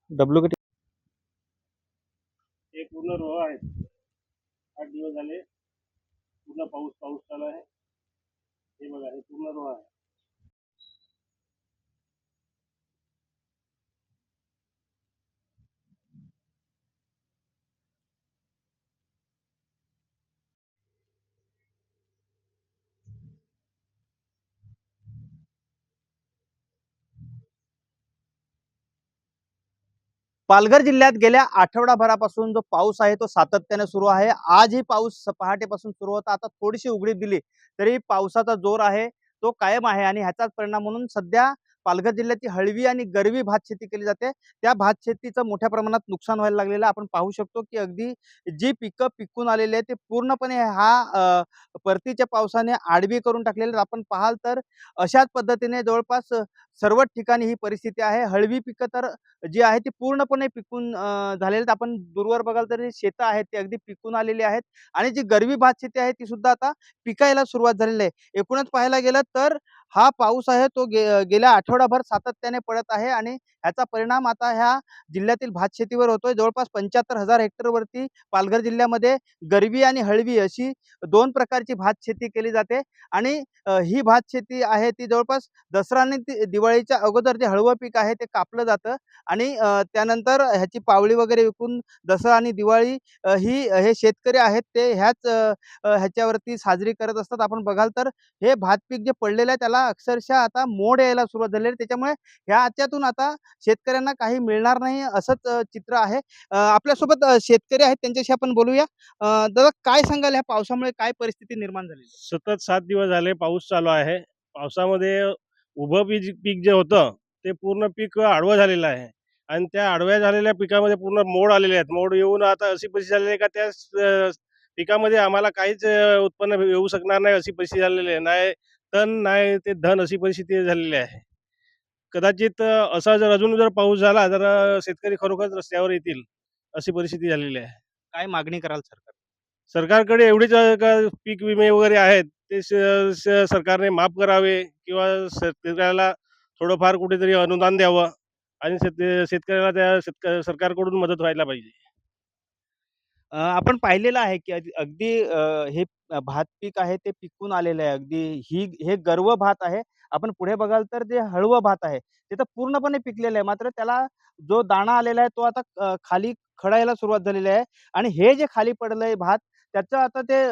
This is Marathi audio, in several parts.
डब्ल्यू हे पूर्ण रोह आहे. 8 दिवस झाले पूर्ण पाऊस चालू आहे. हे बघा, हे पूर्ण रोह आहे. पालघर जिल्ह्यात गेल्या आठवडाभरापासून जो पाऊस आहे तो सातत्याने सुरू आहे. आज ही पाऊस पहाटेपासून सुरू होता. आता थोडीशी उघडीप दिली तरी पावसाचा जोर आहे तो कायम आहे आणि ह्याचाच परिणाम म्हणून सध्या पालघर जिल्ह्याची हळवी आणि गरवी भात शेती केली जाते. त्या भात शेतीचं मोठ्या प्रमाणात नुकसान व्हायला लागलेलं आपण पाहू शकतो की अगदी जी पिकं पिकून आलेली आहे ते पूर्णपणे परतीच्या पावसाने आडवी करून टाकलेले. आपण पाहाल तर अशाच पद्धतीने जवळपास सर्वच ठिकाणी ही परिस्थिती आहे. हळवी पिकं तर जी आहे ती पूर्णपणे पिकून झालेली. आपण दूरवर बघाल तर शेतं आहेत ती अगदी पिकून आलेली आहेत आणि जी गरवी भात शेती आहे ती सुद्धा आता पिकायला सुरुवात झालेली आहे. एकूणच पाहायला गेलं तर हा पाऊस आहे तो गेल्या आठवडाभर सातत्याने पडत आहे आणि ह्याचा परिणाम आता ह्या जिल्ह्यातील भात शेतीवर होतोय. जवळपास 75,000 हेक्टरवरती पालघर जिल्ह्यामध्ये गरवी आणि हळवी अशी दोन प्रकारची भात शेती केली जाते आणि ही भात शेती आहे ती जवळपास दसरा आणि दिवाळीच्या अगोदर जे हळवं पीक आहे ते कापलं जातं आणि त्यानंतर ह्याची पावळी वगैरे विकून दसरा आणि दिवाळी हे शेतकरी आहेत ते ह्याच्यावरती साजरी करत असतात. आपण बघाल तर हे भात पीक जे पडलेलं आहे त्याला अक्षरशः आता मोड यायला सुरुवात झालेली आहे. त्याच्यामुळे ह्याच्यातून आता शेतकऱ्यांना काही मिळणार नाही असंच चित्र आहे. आपल्यासोबत शेतकरी आहेत त्यांच्याशी आपण बोलूया. दादा काय सांगाल ह्या पावसामुळे काय परिस्थिती निर्माण झालेली आहे? सतत 7 दिवस झाले पाऊस चालू आहे. पावसामध्ये उभं पीक जे होतं ते पूर्ण पीक आडवं झालेलं आहे आणि त्या आडव्या झालेल्या पिकामध्ये पूर्ण मोड आलेले आहेत. मोड येऊन आता अशी परिस्थिती झालेली आहे का त्या पिकामध्ये आम्हाला काहीच उत्पन्न येऊ शकणार नाही अशी परिस्थिती झालेली आहे. नाही तण नाही ते धन अशी परिस्थिती झालेली आहे. कदाचित असा जर पाऊस झाला तर शेतकरी खरोखरच रस्त्यावर येतील अशी परिस्थिती झालेली आहे. काय मागणी कराल सरकार? सरकारकडे एवढीच का पीक विमे वगैरे आहेत ते सरकारने माफ करावे किंवा शेतकऱ्याला थोडंफार कुठेतरी अनुदान द्यावं आणि शेतकऱ्याला सरकारकडून मदत व्हायला पाहिजे. आपण पाहिलेलं आहे की अगदी हे भात पीक आहे ते पिकून आलेलं आहे. अगदी हे गर्व भात आहे. आपण पुढे बघाल तर जे हळवं भात आहे ते तर पूर्णपणे पिकलेलं आहे. मात्र त्याला जो दाणा आलेला आहे तो आता खाली खडायला सुरुवात झालेली आहे आणि हे जे खाली पडलंय भात त्याचं आता ते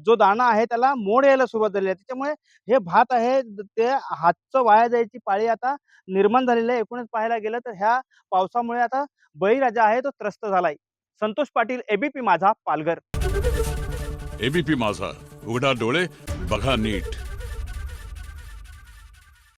जो दाणा आहे त्याला मोड यायला सुरुवात झालेली आहे. त्याच्यामुळे हे भात आहे ते हातचं वाया जायची पाळी आता निर्माण झालेली आहे. एकूणच पाहायला गेलं तर ह्या पावसामुळे आता बळीराजा आहे तो त्रस्त झालाय. संतोष पाटील, एबीपी माझा, पालघर. एबीपी माझा, उघडा डोळे बघा नीट.